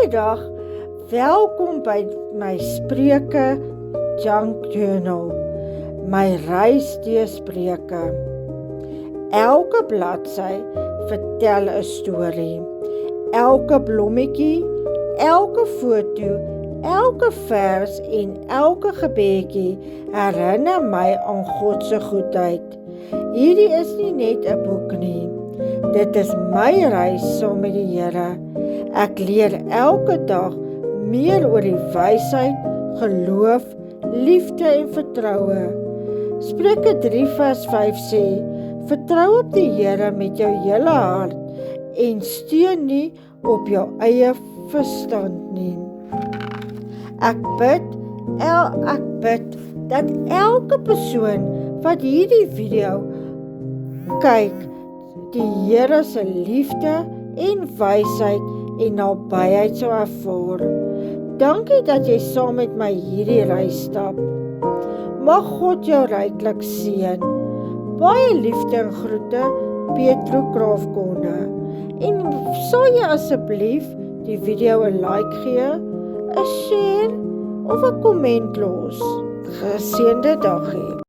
Goeiedag, welkom by my Spreuke Junk Journal, my reis deur Spreuke. Elke bladsy vertel 'n storie. Elke blommetjie, elke foto, elke vers en elke gebedjie herinner my aan God se goedheid. Hierdie is nie net 'n boek nie. Dit is my reis saam met die Here. Ek leer elke dag meer oor die wysheid, geloof, liefde en vertroue. Spreuke 3 vers 5 sê, vertrou op die Here met jou hele hart en steun nie op jou eie verstand nie. Ek bid dat elke persoon wat hierdie video kyk, die Here se liefde en wysheid en nabyheid sou ervaar. Dankie dat jy saam met my hierdie reis stap. Mag God jou ryklik seën. Baie liefde en groete, Petro Graafkonde. En sal jy asseblief die video 'n like gee, 'n share of 'n komment los. Geseënde dag hê.